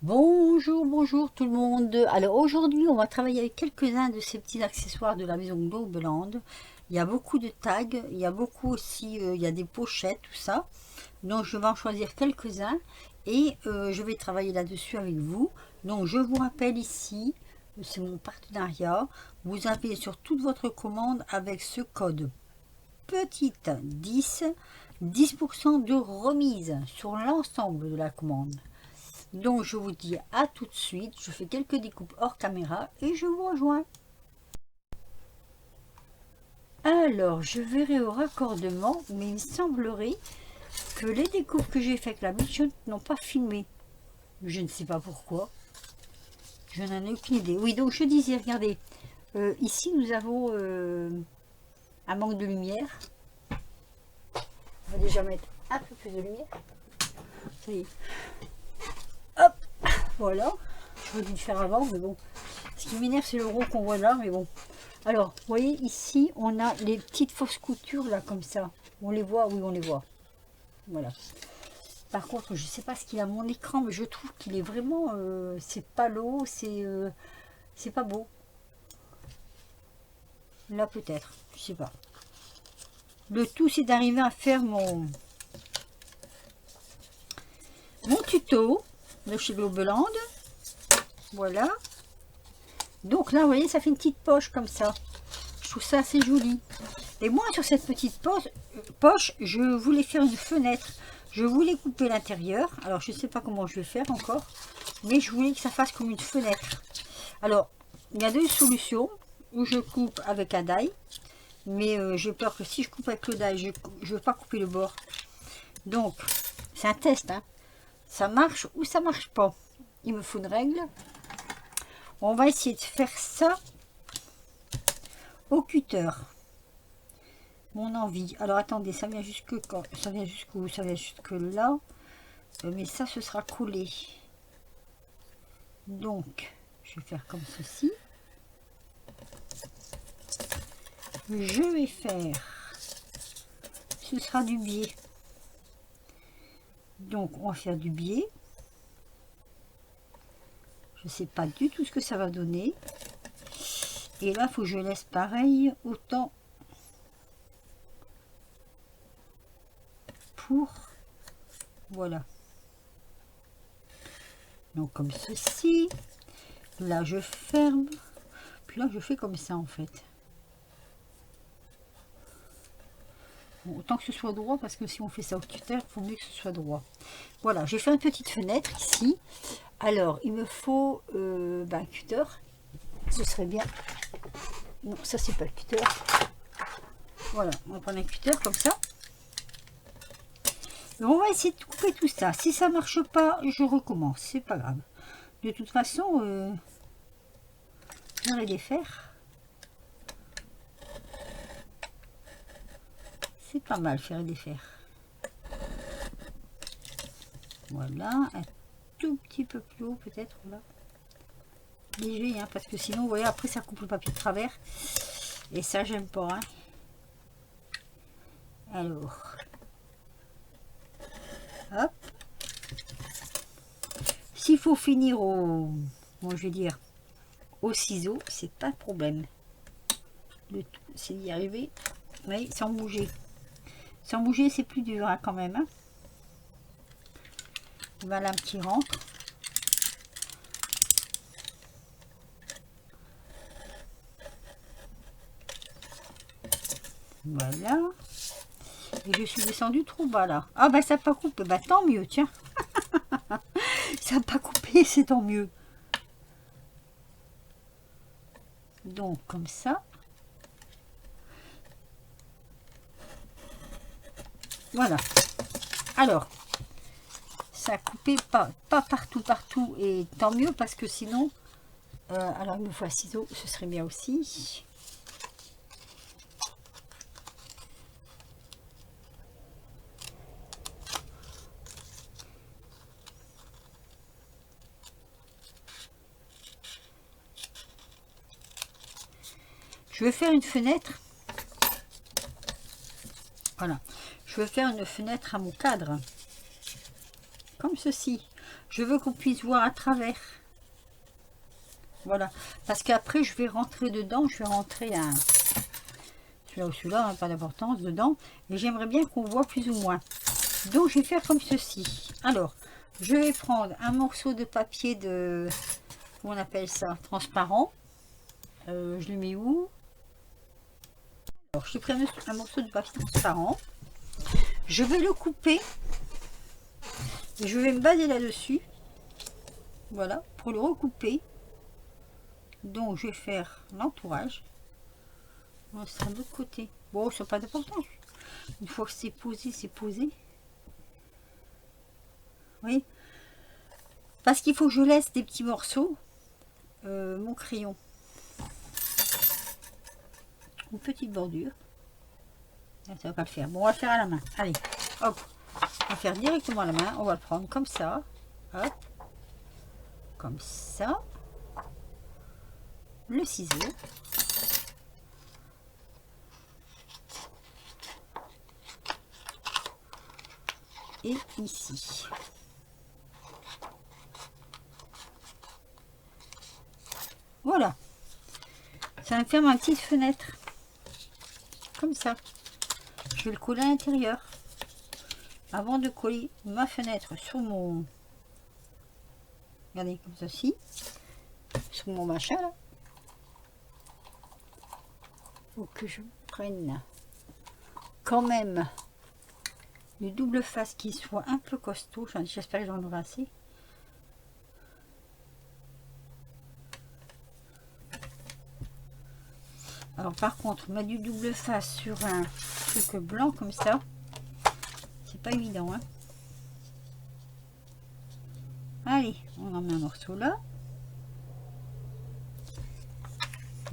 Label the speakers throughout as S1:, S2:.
S1: Bonjour, bonjour tout le monde. Alors aujourd'hui, on va travailler avec quelques-uns de ces petits accessoires de la maison Globeland. Il y a beaucoup de tags, il y a beaucoup aussi, il y a des pochettes, tout ça. Donc je vais en choisir quelques-uns et je vais travailler là-dessus avec vous. Donc je vous rappelle ici, c'est mon partenariat. Vous avez sur toute votre commande avec ce code petite 10% de remise sur l'ensemble de la commande. Donc je vous dis à tout de suite, je fais quelques découpes hors caméra et je vous rejoins. Alors je verrai au raccordement, mais il semblerait que les découpes que j'ai faites avec la bichette n'ont pas filmé. Je ne sais pas pourquoi. Je n'en ai aucune idée. Oui, donc je disais, regardez, ici nous avons un manque de lumière. On va déjà mettre un peu plus de lumière. Ça y est. Hop, voilà. J'aurais dû le faire avant, mais bon. Ce qui m'énerve, c'est le rond qu'on voit là, mais bon. Alors, vous voyez, ici, on a les petites fausses coutures, là, comme ça. On les voit? Oui, on les voit. Voilà. Par contre, je ne sais pas ce qu'il a mon écran, mais je trouve qu'il est vraiment... c'est pas l'eau, c'est pas beau. Là, peut-être. Je sais pas. Le tout, c'est d'arriver à faire mon tuto de chez Globeland. Voilà. Donc là, vous voyez, ça fait une petite poche comme ça. Je trouve ça assez joli. Et moi, sur cette petite poche, je voulais faire une fenêtre. Je voulais couper l'intérieur. Alors, je ne sais pas comment je vais faire encore. Mais je voulais que ça fasse comme une fenêtre. Alors, il y a deux solutions. Où je coupe avec un die. Mais j'ai peur que si je coupe avec le die, je ne veux pas couper le bord. Donc, c'est un test. Hein. Ça marche ou ça marche pas. Il me faut une règle. On va essayer de faire ça au cutter. Mon envie. Alors attendez, ça vient jusque quand? Ça vient jusqu'où? Ça vient jusque là. Mais ça, ce sera collé. Donc, je vais faire comme ceci. Je vais faire... Ce sera du biais. Donc, on va faire du biais. Je ne sais pas du tout ce que ça va donner. Et là, il faut que je laisse pareil autant pour... Voilà. Donc, comme ceci. Là, je ferme. Puis là, je fais comme ça, en fait. Bon, autant que ce soit droit, parce que si on fait ça au cutter, il faut mieux que ce soit droit. Voilà, j'ai fait une petite fenêtre ici. Alors, il me faut un cutter. Ce serait bien. Non, ça, c'est pas le cutter. Voilà, on va prendre un cutter comme ça. Et on va essayer de couper tout ça. Si ça marche pas, je recommence. C'est pas grave. De toute façon, j'aurai les faire. C'est pas mal faire et défaire. Voilà, un tout petit peu plus haut peut-être là. Léger, hein, parce que sinon, vous voyez, après ça coupe le papier de travers. Et ça, j'aime pas. Hein. Alors, hop. S'il faut finir au, bon, je vais dire, au ciseau, c'est pas de problème. Le tout, c'est d'y arriver, mais sans bouger. Sans bouger, c'est plus dur hein, quand même. Hein. Voilà un petit rentre. Voilà. Et je suis descendue trop bas là. Ah bah ça n'a pas coupé. Bah tant mieux, tiens. Ça n'a pas coupé, c'est tant mieux. Donc comme ça. Voilà. Alors, ça a coupé pas partout et tant mieux parce que sinon, alors il me faut un ciseau, ce serait bien aussi. Je vais faire une fenêtre. Voilà. Je vais faire une fenêtre à mon cadre. Comme ceci. Je veux qu'on puisse voir à travers. Voilà. Parce qu'après, je vais rentrer dedans. Je vais rentrer un... Celui-là ou celui-là, hein, pas d'importance, dedans. Et j'aimerais bien qu'on voit plus ou moins. Donc, je vais faire comme ceci. Alors, je vais prendre un morceau de papier de... Comment on appelle ça? Transparent. Je le mets où? Alors, je prends un morceau de papier transparent. Je vais le couper. Et je vais me baser là-dessus. Voilà, pour le recouper. Donc, je vais faire l'entourage. On sera de l'autre côté. Bon, ça n'a pas d'importance. Une fois que c'est posé, c'est posé. Oui. Parce qu'il faut que je laisse des petits morceaux. Mon crayon. Une petite bordure. Ça va pas le faire. Bon, on va le faire à la main. Allez, hop. On va faire directement à la main. On va le prendre comme ça. Hop. Comme ça. Le ciseau. Et ici. Voilà. Ça va me faire ma petite fenêtre. Comme ça. Je vais le coller à l'intérieur. Avant de coller ma fenêtre sur mon... Regardez, comme ceci. Sur mon machin, là. Faut que je prenne quand même le double face qui soit un peu costaud. J'espère que j'en aurai assez. Alors par contre, mettre du double face sur un truc blanc comme ça, c'est pas évident, hein. Allez, on en met un morceau là.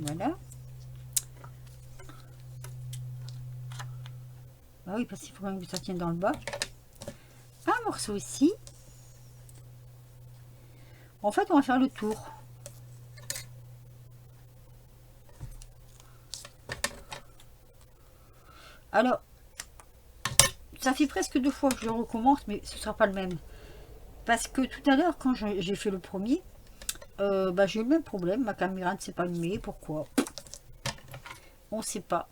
S1: Voilà. Ah oui, parce qu'il faut quand même que ça tienne dans le bas. Un morceau ici. En fait, on va faire le tour. Alors, ça fait presque 2 fois que je recommence, mais ce sera pas le même. Parce que tout à l'heure, quand j'ai fait le premier, j'ai eu le même problème. Ma caméra ne s'est pas allumée. Pourquoi? On ne sait pas.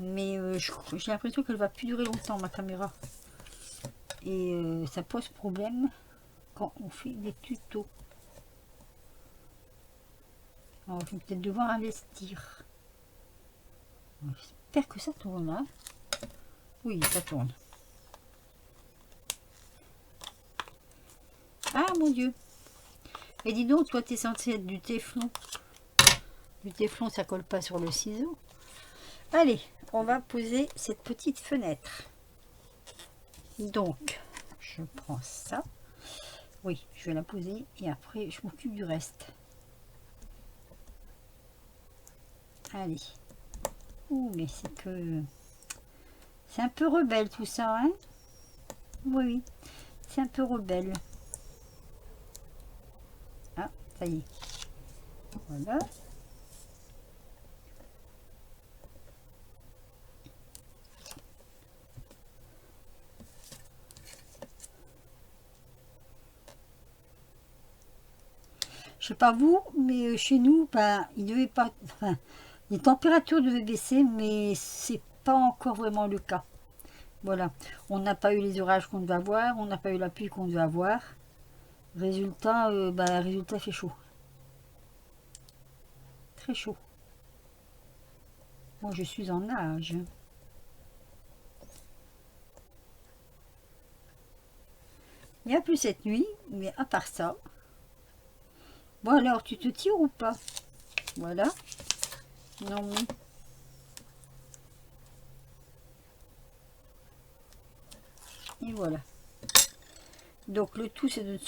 S1: Mais j'ai l'impression qu'elle va plus durer longtemps, ma caméra. Et ça pose problème quand on fait des tutos. Alors, je vais peut-être devoir investir. J'espère que ça tourne là. Oui, ça tourne. Ah mon Dieu. Et dis donc, toi, tu es censé être du téflon. Du téflon, ça colle pas sur le ciseau. Allez, on va poser cette petite fenêtre. Donc, je prends ça. Oui, je vais la poser et après, je m'occupe du reste. Allez. Ouh, mais c'est que... C'est un peu rebelle tout ça, hein? Oui, c'est un peu rebelle. Ah, ça y est. Voilà. Je sais pas vous, mais chez nous, il devait pas... Enfin, les températures devaient baisser, mais c'est pas encore vraiment le cas. Voilà. On n'a pas eu les orages qu'on devait avoir, on n'a pas eu la pluie qu'on devait avoir. Résultat, résultat fait chaud. Très chaud. Moi, je suis en nage. Il n'y a plus cette nuit, mais à part ça... Bon alors, tu te tires ou pas? Voilà. Non. Et voilà. Donc le tout, c'est de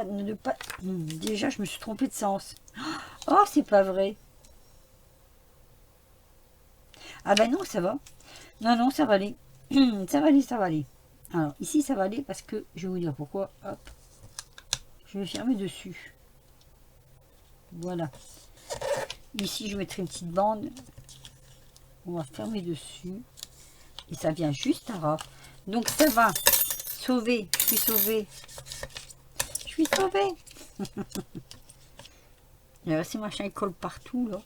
S1: ne pas... Déjà, je me suis trompée de sens. Oh, c'est pas vrai. Ah ben non, ça va. Non, non, ça va aller. Ça va aller, ça va aller. Alors, ici, ça va aller parce que... Je vais vous dire pourquoi. Hop. Je vais fermer dessus. Voilà. Ici, je mettrai une petite bande. On va fermer dessus. Et ça vient juste à ras. Donc, ça va sauvée, je suis sauvée. Je suis sauvée. Ces machins, ils collent partout, là.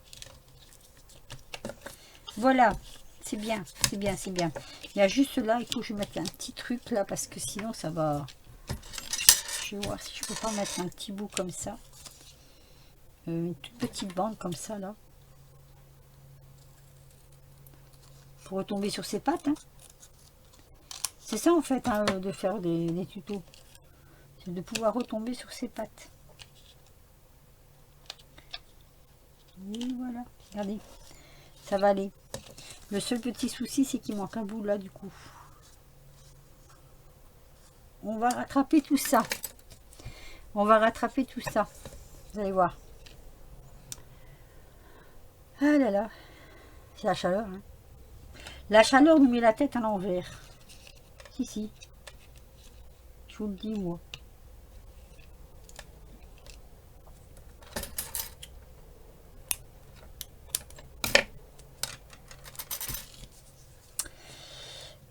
S1: Voilà, c'est bien, c'est bien, c'est bien. Il y a juste là, il faut que je mette un petit truc, là, parce que sinon, ça va... Je vais voir si je peux pas mettre un petit bout comme ça. Une toute petite bande comme ça, là. Pour retomber sur ses pattes, hein. C'est ça, en fait, hein, de faire des tutos. C'est de pouvoir retomber sur ses pattes. Et voilà, regardez, ça va aller. Le seul petit souci, c'est qu'il manque un bout là, du coup. On va rattraper tout ça. On va rattraper tout ça. Vous allez voir. Ah là là. C'est la chaleur. Hein. La chaleur nous met la tête à l'envers. Si, si. Je vous le dis, moi.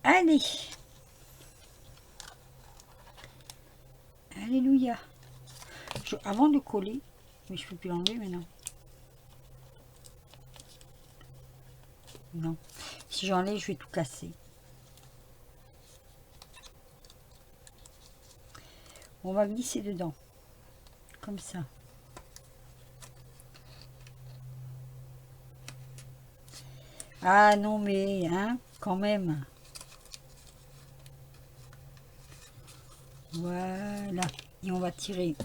S1: Allez. Alléluia. Avant de coller, mais je ne peux plus l'enlever maintenant. Non. Si j'enlève, je vais tout casser. On va glisser dedans. Comme ça. Ah non, mais, hein, quand même. Voilà. Et on va tirer.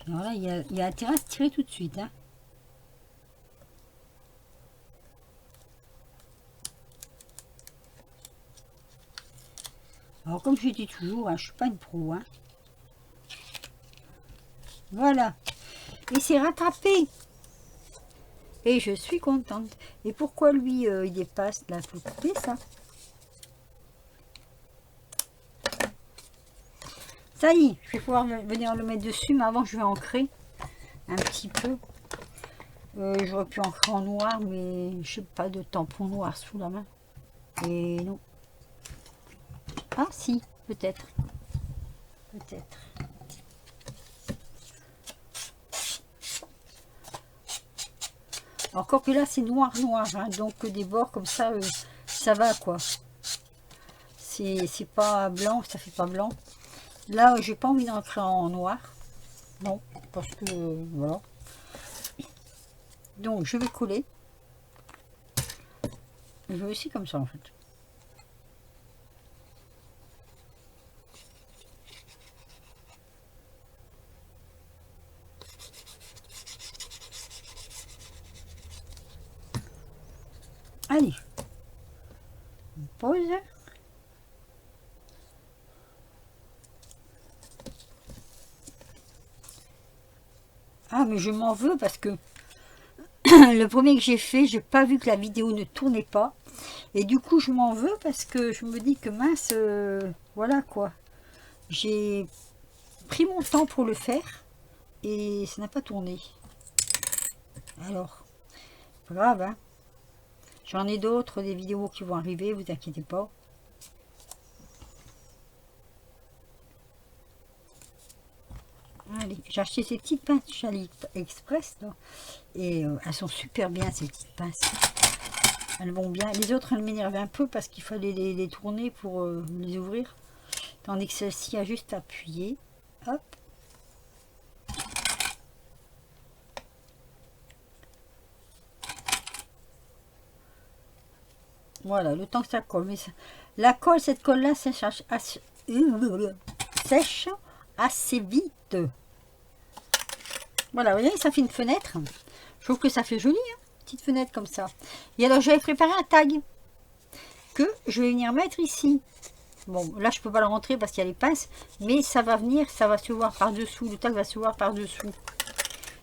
S1: Alors là, il y a intérêt à se tirer tout de suite. Hein. Alors, comme je dis toujours, hein, je ne suis pas une pro. Hein. Voilà. Et c'est rattrapé. Et je suis contente. Et pourquoi lui, il dépasse là? Il faut couper ça. Ça y est, je vais pouvoir venir le mettre dessus, mais avant je vais ancrer un petit peu. J'aurais pu ancrer en noir, mais je n'ai pas de tampon noir sous la main. Et non. Ah si, peut-être. Peut-être. Encore que là c'est noir, hein, donc des bords comme ça, ça va quoi. C'est pas blanc, ça fait pas blanc. Là, j'ai pas envie d'ancrer en noir. Non, parce que voilà. Donc, je vais coller. Je vais aussi comme ça en fait. Allez. On pose. Ah, mais je m'en veux parce que le premier que j'ai fait, j'ai pas vu que la vidéo ne tournait pas. Et du coup, je m'en veux parce que je me dis que mince, voilà quoi. J'ai pris mon temps pour le faire et ça n'a pas tourné. Alors, pas grave, hein. J'en ai d'autres, des vidéos qui vont arriver, vous inquiétez pas. Allez, j'ai acheté ces petites pinces chez AliExpress là, et elles sont super bien ces petites pinces. Elles vont bien. Les autres elles m'énervaient un peu parce qu'il fallait les tourner pour les ouvrir. Tandis que celle-ci a juste appuyé. Hop. Voilà, le temps que ça colle. Mais ça, la colle, cette colle là sèche assez vite. Voilà, vous voyez, ça fait une fenêtre. Je trouve que ça fait joli, hein, petite fenêtre comme ça. Et alors, j'avais préparé un tag que je vais venir mettre ici. Bon, là, je peux pas le rentrer parce qu'il y a les pinces, mais ça va venir, ça va se voir par-dessous. Le tag va se voir par-dessous.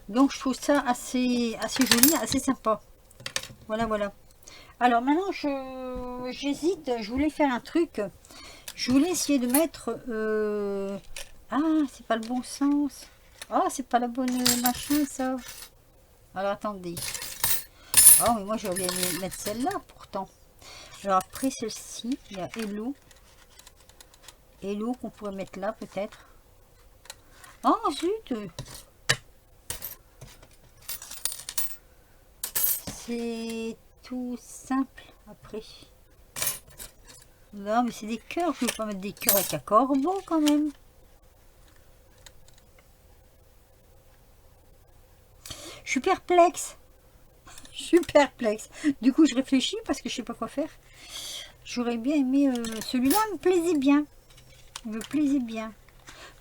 S1: Donc, je trouve ça assez joli, assez sympa. Voilà, voilà. Alors, maintenant, j'hésite. Je voulais faire un truc. Je voulais essayer de mettre... Ah, c'est pas le bon sens. Ah, c'est pas la bonne machin, ça. Alors, attendez. Oh, mais moi, j'aurais bien mettre celle-là, pourtant. Alors après celle-ci, il y a Hello. Hello qu'on pourrait mettre là peut-être. Oh zut! C'est tout simple après. Non mais c'est des cœurs, je ne vais pas mettre des cœurs avec un corbeau quand même. Je suis perplexe. Je suis perplexe. Du coup je réfléchis parce que je sais pas quoi faire. J'aurais bien aimé... celui-là me plaisait bien. Il me plaisait bien.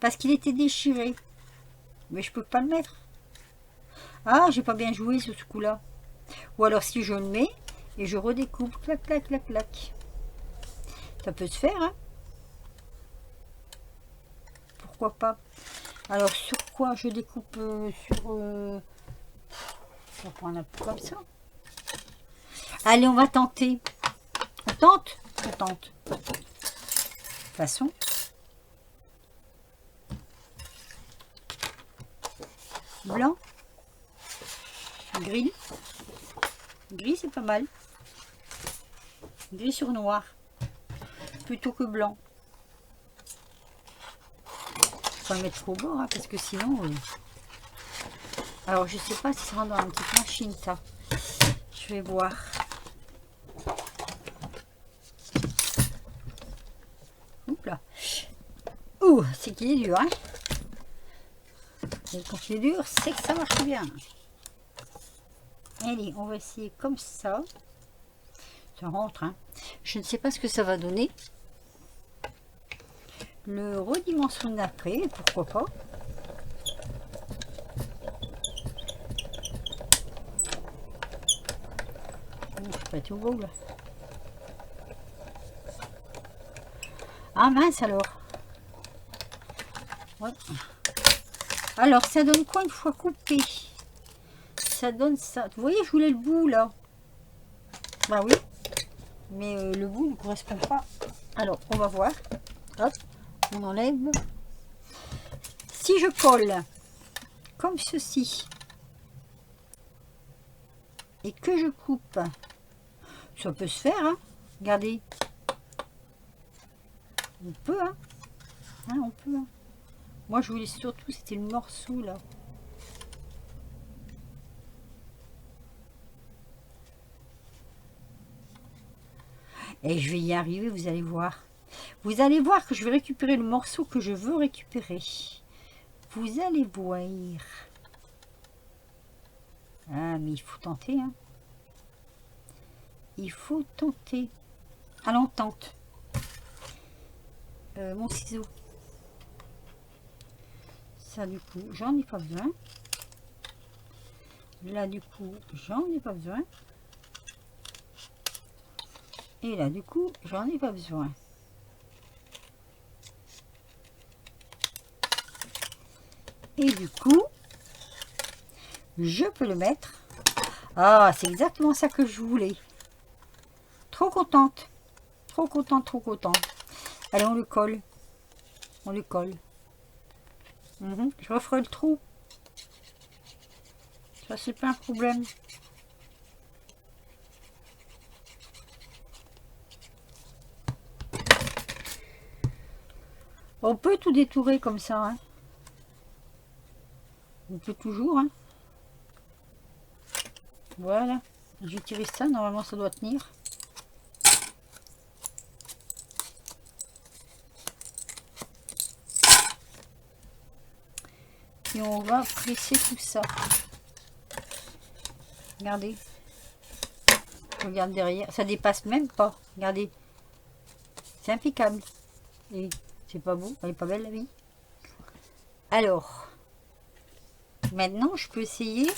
S1: Parce qu'il était déchiré. Mais je peux pas le mettre. Ah, j'ai pas bien joué sur ce coup-là. Ou alors si je le mets et je redécoupe. Clac, clac, clac, clac. Ça peut se faire, hein. Pourquoi pas. Alors sur quoi je découpe sur... on va prendre un peu comme ça. Allez, on va tenter. On tente? On tente. De toute façon. Blanc. Gris. Gris, c'est pas mal. Gris sur noir. Plutôt que blanc. Faut le mettre au bord, hein, parce que sinon... Alors, je sais pas si ça rentre dans une petite machine, ça. Je vais voir. Oups là. Ouh, c'est qu'il est dur, hein. Et quand il est dur, c'est que ça marche bien. Allez, on va essayer comme ça. Ça rentre, hein. Je ne sais pas ce que ça va donner. Le redimensionner après, pourquoi pas. Je sais pas tout beau là. Ah mince alors. Ouais. Alors ça donne quoi une fois coupé? Ça donne ça. Vous voyez, je voulais le bout là. Bah oui. Mais le bout ne correspond pas. Alors on va voir. Hop. On enlève. Si je colle comme ceci et que je coupe, ça peut se faire, hein. Regardez. On peut, hein. On peut, hein. Moi je voulais surtout, c'était le morceau là. Et je vais y arriver, vous allez voir. Vous allez voir que je vais récupérer le morceau que je veux récupérer. Vous allez voir. Ah, mais il faut tenter, hein. Il faut tenter. Allons, on tente. Mon ciseau. Ça, du coup, j'en ai pas besoin. Là, du coup, j'en ai pas besoin. Et là, du coup, j'en ai pas besoin. Et du coup, je peux le mettre. Ah, c'est exactement ça que je voulais. Trop contente. Trop contente, trop contente. Allez, on le colle. On le colle. Je referai le trou. Ça, c'est pas un problème. On peut tout détourer comme ça, hein. On peut toujours, hein. Voilà. Je vais tirer ça. Normalement, ça doit tenir. Et on va presser tout ça. Regardez. Je regarde derrière. Ça dépasse même pas. Regardez. C'est impeccable. Et c'est pas beau. Elle est pas belle la vie. Alors. Maintenant, je peux essayer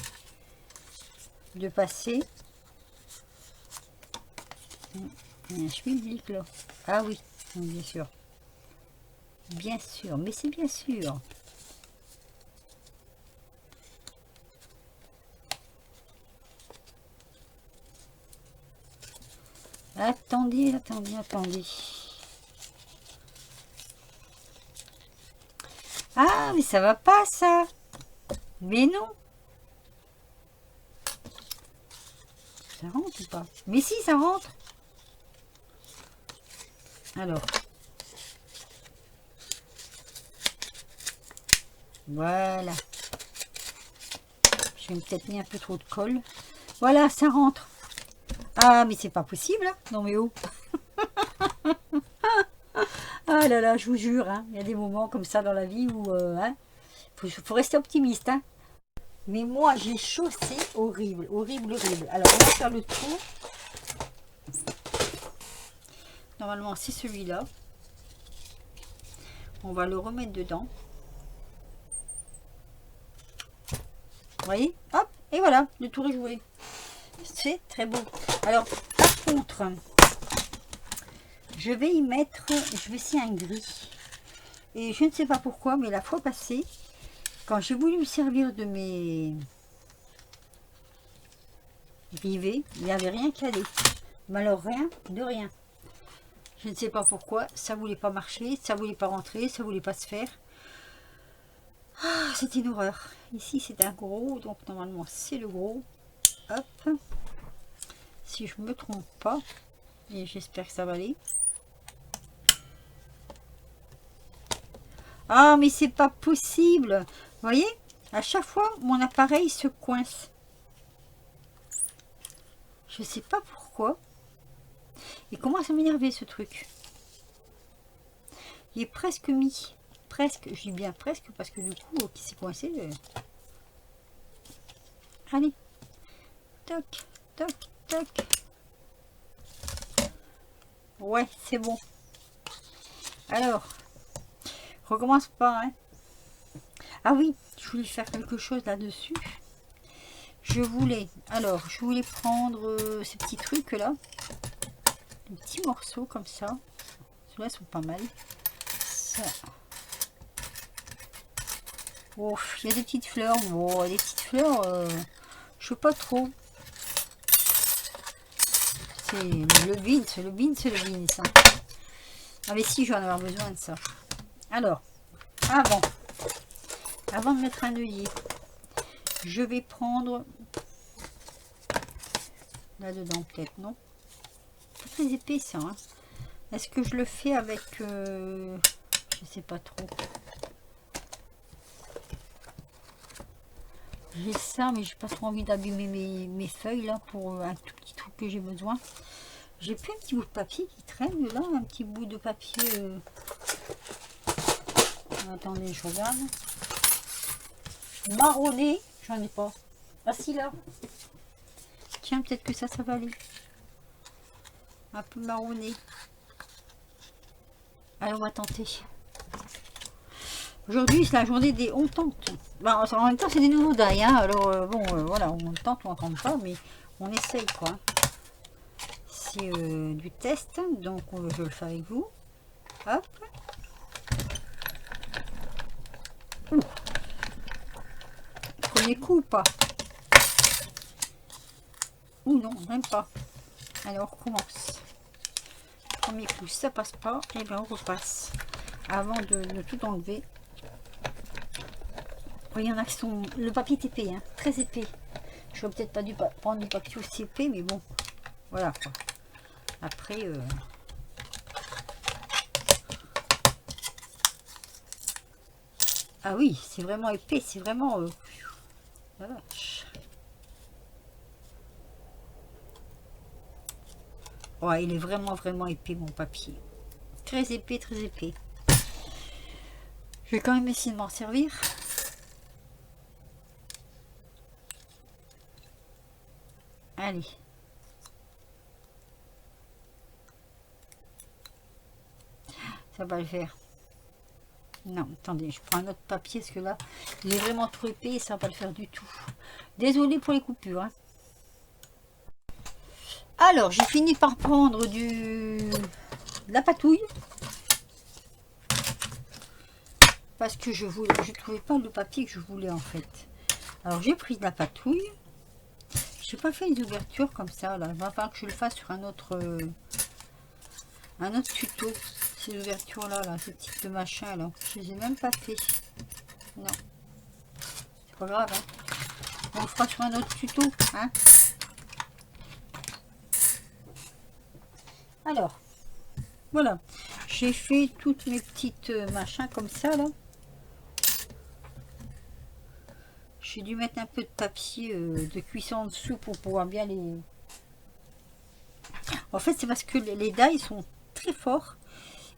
S1: de passer un schmilblick là. Ah oui, bien sûr. Bien sûr, mais c'est bien sûr. Attendez, attendez, attendez. Ah, mais ça va pas ça. Mais non. Ça rentre ou pas? Mais si, ça rentre. Alors, voilà. J'ai peut-être mis un peu trop de colle. Voilà, ça rentre. Ah, mais c'est pas possible, hein. Non mais oh. Ah là là, je vous jure, hein, il y a des moments comme ça dans la vie où hein, faut rester optimiste. Hein. Mais moi, j'ai chaud, c'est horrible, horrible, horrible. Alors, on va faire le tour. Normalement, c'est celui-là. On va le remettre dedans. Vous voyez? Hop, et voilà, le tour est joué. C'est très beau. Alors, par contre, je vais y mettre, je vais essayer un gris. Et je ne sais pas pourquoi, mais la fois passée, quand j'ai voulu me servir de mes rivets, il n'y avait rien qui allait. Mais alors rien de rien. Je ne sais pas pourquoi, ça voulait pas marcher, ça voulait pas rentrer, ça voulait pas se faire. Ah, c'était une horreur. Ici c'est un gros, donc normalement c'est le gros. Hop. Si je me trompe pas, et j'espère que ça va aller. Ah, mais c'est pas possible. Vous voyez, à chaque fois, mon appareil se coince. Je sais pas pourquoi. Il commence à m'énerver ce truc. Il est presque mis. Presque, je dis bien presque, parce que du coup, qui s'est coincé. Allez. Toc, toc, toc. Ouais, c'est bon. Alors, recommence pas, hein. Ah oui, je voulais faire quelque chose là-dessus. Je voulais prendre ces petits trucs là, des petits morceaux comme ça. Ceux-là sont pas mal. Ça. Oh, il y a des petites fleurs. Bon, des petites fleurs, je sais pas trop. C'est le bean, c'est le bean, c'est le bean ça. Ah mais si, je vais en avoir besoin de ça. Alors, avant de mettre un œillet, je vais prendre là-dedans peut-être, non? C'est très épais ça. Hein. Est-ce que je le fais avec... je sais pas trop. J'ai ça, mais j'ai pas trop envie d'abîmer mes feuilles là pour un tout petit truc que j'ai besoin. J'ai plus un petit bout de papier qui traîne là, un petit bout de papier. Attendez, je regarde. Marronné, j'en ai pas. Ah si là. Tiens, peut-être que ça va aller. Un peu marronné. Alors on va tenter. Aujourd'hui c'est la journée des on tente. Bah, en même temps c'est des nouveaux die, hein. Alors bon voilà, on tente ou on tente pas, mais on essaye quoi. C'est du test, donc je le fais avec vous. Hop. Premier coup ou pas? Ou non, même pas. Alors on recommence. Premier coup, ça passe pas, et bien on repasse. Avant de tout enlever. Il y en a qui sont... Le papier est épais, hein, très épais. Je n'aurais peut-être pas dû prendre du papier aussi épais, mais bon. Voilà quoi. Après... Ah oui, c'est vraiment épais, c'est vraiment... La vache. Ouais, il est vraiment, vraiment épais mon papier. Très épais, très épais. Je vais quand même essayer de m'en servir. Allez. Ça va le faire. Non, attendez, je prends un autre papier parce que là, il est vraiment trop épais et ça va pas le faire du tout. Désolée pour les coupures. Hein. Alors, j'ai fini par prendre de la patouille. Parce que je trouvais pas le papier que je voulais en fait. Alors, j'ai pris de la patouille. J'ai pas fait une ouverture comme ça. Là, il va falloir que je le fasse sur un autre tuto. Ces ouvertures là, ces petites machins là. Je les ai même pas fait. Non. C'est pas grave. Hein. On le fera sur un autre tuto. Hein. Alors, Voilà, j'ai fait toutes mes petites machins comme ça là. J'ai dû mettre un peu de papier de cuisson en dessous pour pouvoir bien les... En fait, c'est parce que les dailles sont très forts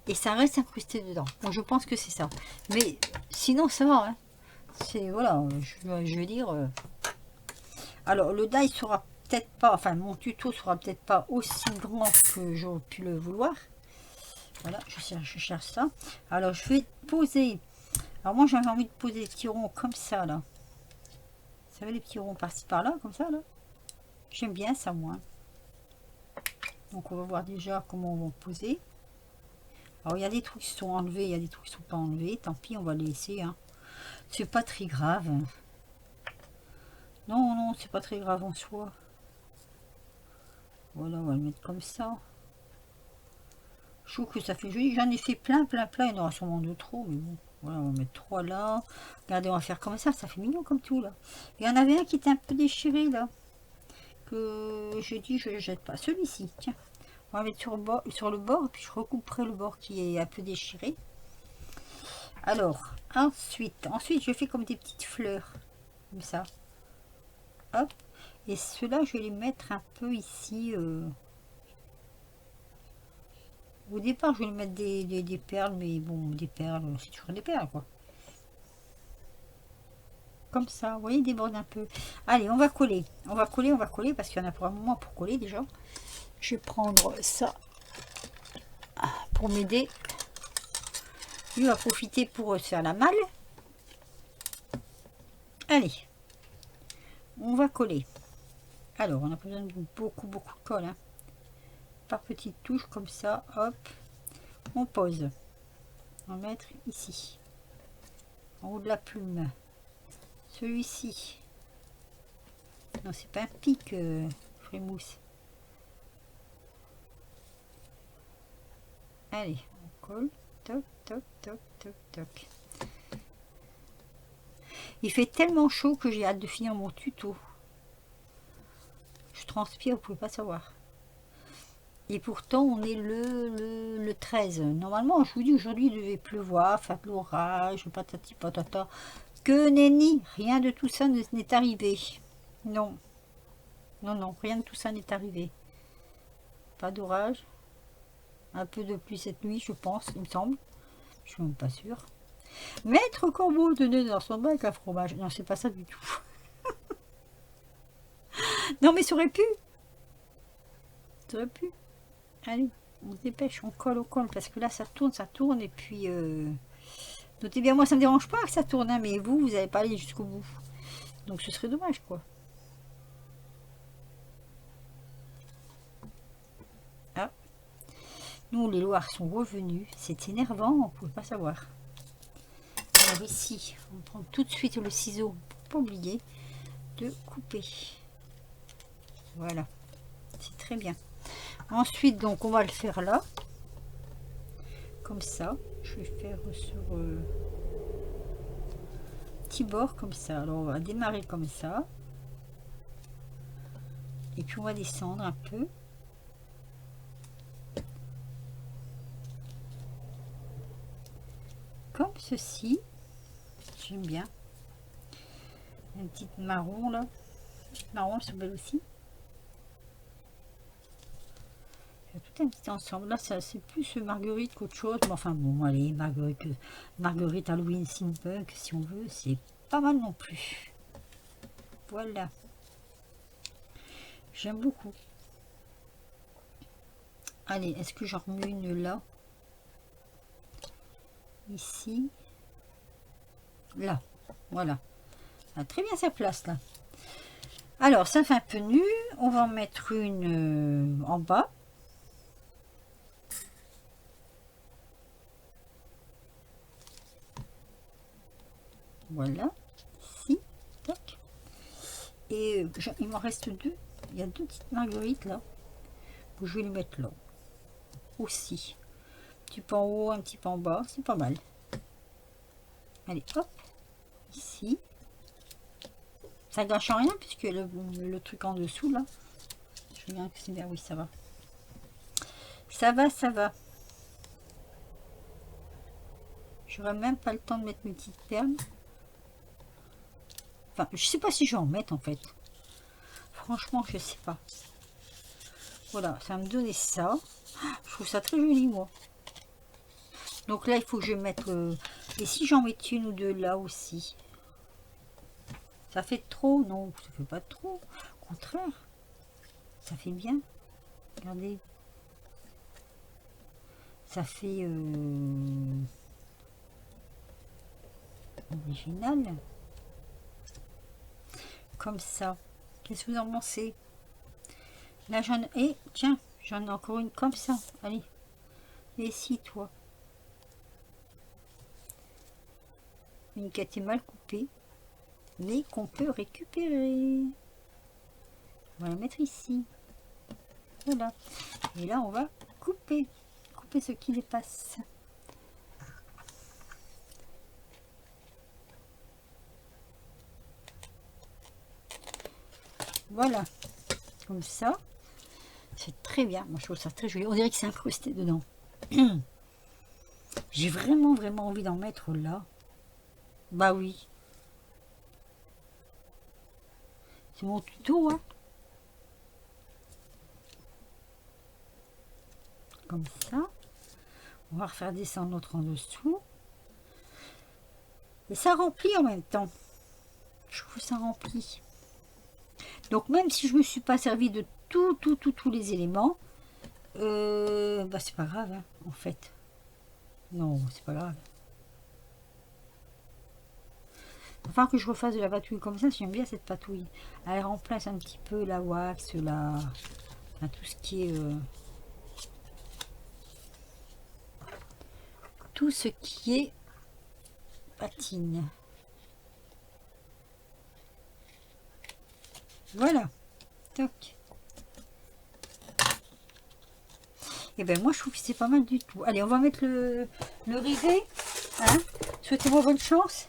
S1: et ça reste incrusté dedans. Donc, je pense que c'est ça. Mais sinon, ça va. Hein. C'est, voilà, je veux dire... Alors, le die sera peut-être pas... Enfin, mon tuto sera peut-être pas aussi grand que j'aurais pu le vouloir. Voilà, je cherche ça. Alors, je vais poser... Alors, moi, j'avais envie de poser des petits ronds comme ça, là. Vous savez, les petits ronds par-ci, par-là, comme ça, là. J'aime bien ça, moi. Donc, on va voir déjà comment on va poser. Alors, il y a des trucs qui sont enlevés, il y a des trucs qui sont pas enlevés. Tant pis, on va les laisser. Hein. C'est pas très grave. Non, non, c'est pas très grave en soi. Voilà, on va le mettre comme ça. Je trouve que ça fait joli. J'en ai fait plein. Il y en aura sûrement deux trop, mais bon. Voilà, on va mettre 3 là. Regardez, on va faire comme ça fait mignon comme tout, là. Il y en avait un qui était un peu déchiré, là. Que j'ai dit, je ne jette pas. Celui-ci, tiens. On va mettre sur le bord, puis je recouperai le bord qui est un peu déchiré. Alors, ensuite, je fais comme des petites fleurs. Comme ça. Hop. Et ceux-là, je vais les mettre un peu ici. Au départ, je vais mettre des perles, mais bon, des perles, c'est toujours des perles, quoi. Comme ça, vous voyez, déborde un peu. Allez, on va coller. On va coller, parce qu'il y en a pour un moment pour coller, déjà. Je vais prendre ça pour m'aider. Lui va profiter pour se faire la malle. Allez, on va coller. Alors, on a besoin de beaucoup de colle, hein. Par petites touches, comme ça, hop. On pose. On va mettre ici, en haut de la plume. Celui-ci. Non, c'est pas un pic, frémousse. Allez, on colle. Toc, toc, toc, toc, toc. Il fait tellement chaud que j'ai hâte de finir mon tuto. Je transpire, vous pouvez pas savoir. Et pourtant, on est le 13. Normalement, je vous dis, aujourd'hui, il devait pleuvoir, faire de l'orage, patati patata. Que nenni, rien de tout ça n'est arrivé. Non. Non, non, rien de tout ça n'est arrivé. Pas d'orage. Un peu de pluie cette nuit, je pense, il me semble. Je suis même pas sûre. Maître Corbeau tenait dans son bac à fromage. Non, c'est pas ça du tout. Non, mais ça aurait pu. Ça aurait pu. Allez, on se dépêche, on colle, parce que là, ça tourne, et puis... Notez bien, moi, ça me dérange pas que ça tourne, hein, mais vous n'allez pas aller jusqu'au bout. Donc, ce serait dommage, quoi. Ah. Nous, les loirs sont revenus. C'est énervant, on ne pouvait pas savoir. Alors ici, on prend tout de suite le ciseau, pour pas oublier de couper. Voilà, c'est très bien. Ensuite, donc, on va le faire là. Comme ça. Je vais faire sur petit bord comme ça. Alors, on va démarrer comme ça. Et puis, on va descendre un peu. Comme ceci. J'aime bien. Une petite marron là. Marron, elles sont belles aussi. Tout un petit ensemble. Là, c'est plus marguerite qu'autre chose. Mais enfin, bon, allez, marguerite Halloween Steampunk, si on veut, c'est pas mal non plus. Voilà. J'aime beaucoup. Allez, est-ce que j'en remets une là? Ici. Là. Voilà. Ah, très bien sa place là. Alors, ça fait un peu nu. On va en mettre une en bas. Voilà, ici, tac. Et il m'en reste deux. Il y a deux petites marguerites là. Je vais les mettre là. Aussi. Un petit peu en haut, un petit peu en bas. C'est pas mal. Allez, hop. Ici. Ça gâche rien puisque le truc en dessous là. Je regarde que c'est bien. Oui, ça va. Ça va, ça va. J'aurais même pas le temps de mettre mes petites perles. Enfin, je sais pas si je vais en mettre en fait. Franchement, je sais pas. Voilà, ça va me donner ça. Je trouve ça très joli, moi. Donc là, il faut que je mette... Et si j'en mets une ou deux là aussi? Ça fait trop? Non, ça fait pas trop. Au contraire, ça fait bien. Regardez. Ça fait... original. Comme ça. Qu'est-ce que vous en pensez? Là, j'en ai... Et tiens, j'en ai encore une comme ça. Allez. Et si, toi? Une qui a été mal coupée, mais qu'on peut récupérer. On va la mettre ici. Voilà. Et là, on va couper. Couper ce qui dépasse. Voilà. Comme ça. C'est très bien. Moi, je trouve ça très joli. On dirait que c'est incrusté dedans. J'ai vraiment envie d'en mettre là. Bah oui. C'est mon tuto, hein. Comme ça. On va refaire descendre notre en dessous. Et ça remplit en même temps. Je trouve que ça remplit. Donc même si je me suis pas servi de tous les éléments, bah c'est pas grave, hein, en fait. Non, c'est pas grave. Enfin que je refasse de la patouille comme ça, j'aime bien cette patouille. Elle remplace un petit peu la wax, enfin, tout ce qui est patine. Voilà. Toc. Et ben moi je trouve que c'est pas mal du tout. Allez, on va mettre le rivet. Hein. Souhaitez-moi bonne chance.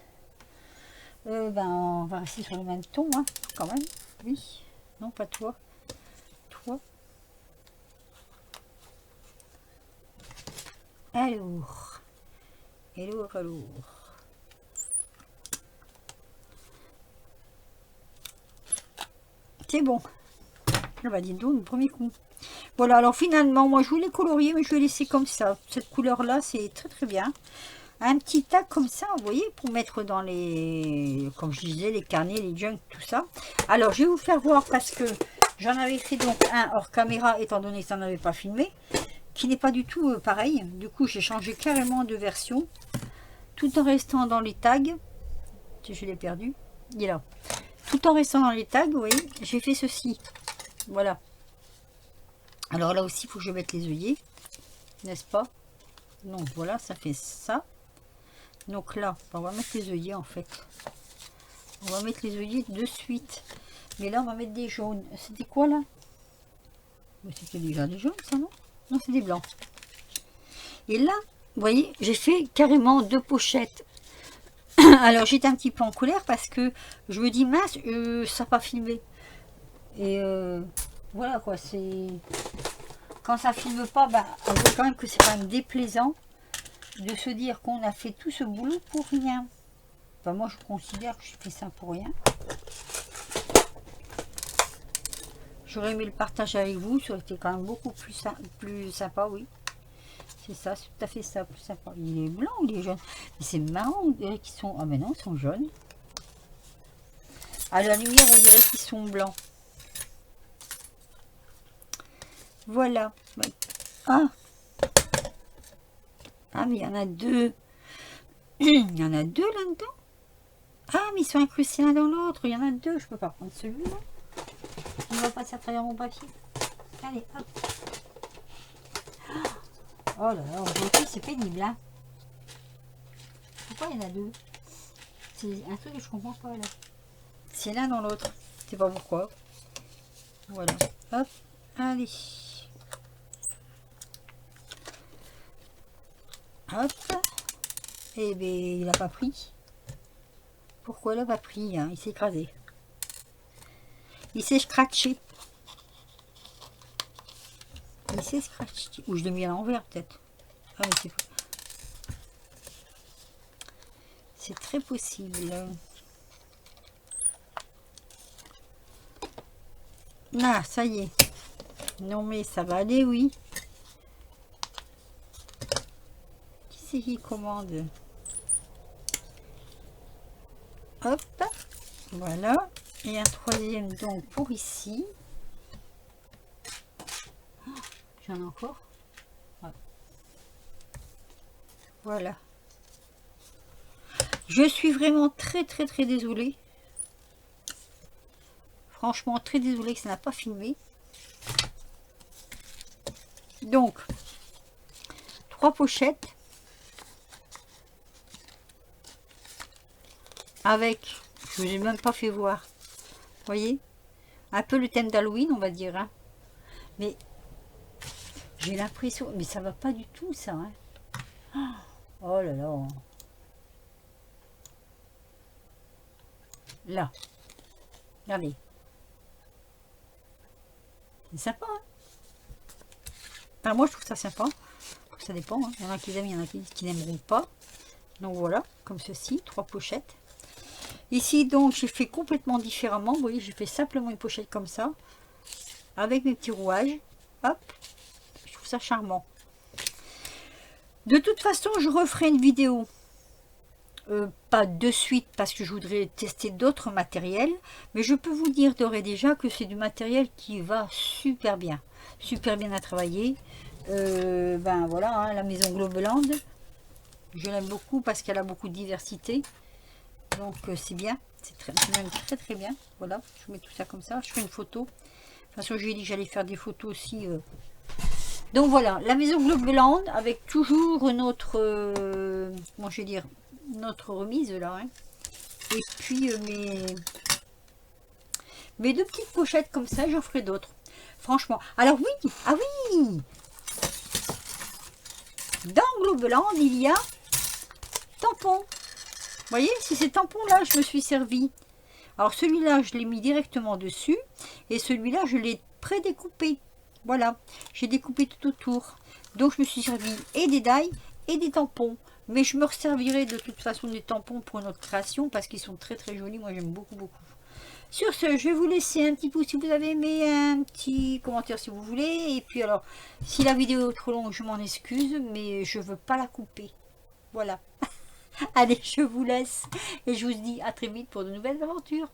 S1: Ben on va rester sur le même ton, hein, quand même. Oui. Non, pas toi. Toi. Alors. Alors. C'est bon. Ah bah dis donc, le premier coup. Voilà, alors finalement, moi je voulais colorier, mais je vais laisser comme ça. Cette couleur-là, c'est très bien. Un petit tac comme ça, vous voyez, pour mettre dans les, comme je disais, les carnets, les junks, tout ça. Alors, je vais vous faire voir parce que j'en avais fait donc un hors caméra, étant donné que ça n'avait pas filmé, qui n'est pas du tout pareil. Du coup, j'ai changé carrément de version, tout en restant dans les tags. Je l'ai perdu, il est là. Tout en restant dans les tags, vous voyez, j'ai fait ceci. Voilà. Alors là aussi, il faut que je mette les œillets, n'est-ce pas? Donc voilà, ça fait ça. Donc là, on va mettre les œillets en fait. On va mettre les œillets de suite. Mais là, on va mettre des jaunes. C'était quoi là? C'était déjà des jaunes, ça, non? Non, c'est des blancs. Et là, vous voyez, j'ai fait carrément deux pochettes. Alors, j'étais un petit peu en colère parce que je me dis, mince, ça n'a pas filmé. Et voilà quoi, c'est... Quand ça filme pas, bah, on voit quand même que c'est quand même déplaisant de se dire qu'on a fait tout ce boulot pour rien. Enfin, moi, je considère que j'ai fait ça pour rien. J'aurais aimé le partage avec vous, ça aurait été quand même beaucoup plus sympa, oui. C'est ça, c'est tout à fait ça, plus sympa. Il est blanc ou il est jaune? Mais c'est marrant, on dirait qu'ils sont... Ah mais non, ils sont jaunes. À la lumière, on dirait qu'ils sont blancs. Voilà. Ah. Ah, mais il y en a deux. Il y en a deux là-dedans. Ah, mais ils sont incrustés l'un dans l'autre. Il y en a deux. Je peux pas prendre celui-là. Il va passer à travers mon papier. Allez, hop. Oh là là, aujourd'hui c'est pénible, hein. Pourquoi il y en a deux? C'est un truc que je comprends pas là. C'est l'un dans l'autre. Je sais pas pourquoi. Voilà. Hop. Allez. Hop. Eh bien, il n'a pas pris. Pourquoi il n'a pas pris, hein? Il s'est écrasé. Il s'est scratché. Il s'est scratché. Ou je l'ai mis à l'envers, peut-être. Ah, mais c'est pas... C'est très possible. Ah, ça y est. Non mais ça va aller, oui. Qui c'est qui commande? Hop. Voilà. Et un troisième donc pour ici. J'en ai encore. Ouais. Voilà. Je suis vraiment très désolée. Franchement, très désolée que ça n'a pas filmé. Donc, 3 pochettes. Avec, je ne vous ai même pas fait voir. Vous voyez? Un peu le thème d'Halloween, on va dire. Hein. Mais, j'ai l'impression... Mais ça va pas du tout, ça. Hein. Oh là là. Là. Regardez. C'est sympa, hein. Enfin, moi, je trouve ça sympa. Ça dépend. Hein. Il y en a qui aiment, il y en a qui n'aimeront pas. Donc voilà, comme ceci, 3 pochettes. Ici, donc, j'ai fait complètement différemment. Vous voyez, j'ai fait simplement une pochette comme ça. Avec mes petits rouages. Hop. Je trouve ça charmant. De toute façon, je referai une vidéo. Pas de suite parce que je voudrais tester d'autres matériels. Mais je peux vous dire d'ores et déjà que c'est du matériel qui va super bien. Super bien à travailler. Ben voilà, hein, la maison Globeland. Je l'aime beaucoup parce qu'elle a beaucoup de diversité. Donc c'est bien. C'est même très bien. Voilà, je mets tout ça comme ça. Je fais une photo. De toute façon, j'ai dit que j'allais faire des photos aussi. Donc voilà, la maison Globeland avec toujours notre... comment je vais dire, notre remise là. Hein. Et puis mes 2 petites pochettes comme ça, j'en ferai d'autres. Franchement. Alors oui, ah oui, dans Globeland, il y a tampons. Vous voyez, c'est ces tampons-là, je me suis servi. Alors celui-là, je l'ai mis directement dessus. Et celui-là, je l'ai prédécoupé. Voilà, j'ai découpé tout autour. Donc je me suis servi et des die et des tampons. Mais je me resservirai de toute façon des tampons pour une autre création. Parce qu'ils sont très jolis. Moi, j'aime beaucoup. Sur ce, je vais vous laisser un petit pouce si vous avez aimé, un petit commentaire si vous voulez. Et puis alors, si la vidéo est trop longue, je m'en excuse. Mais je veux pas la couper. Voilà. Allez, je vous laisse et je vous dis à très vite pour de nouvelles aventures.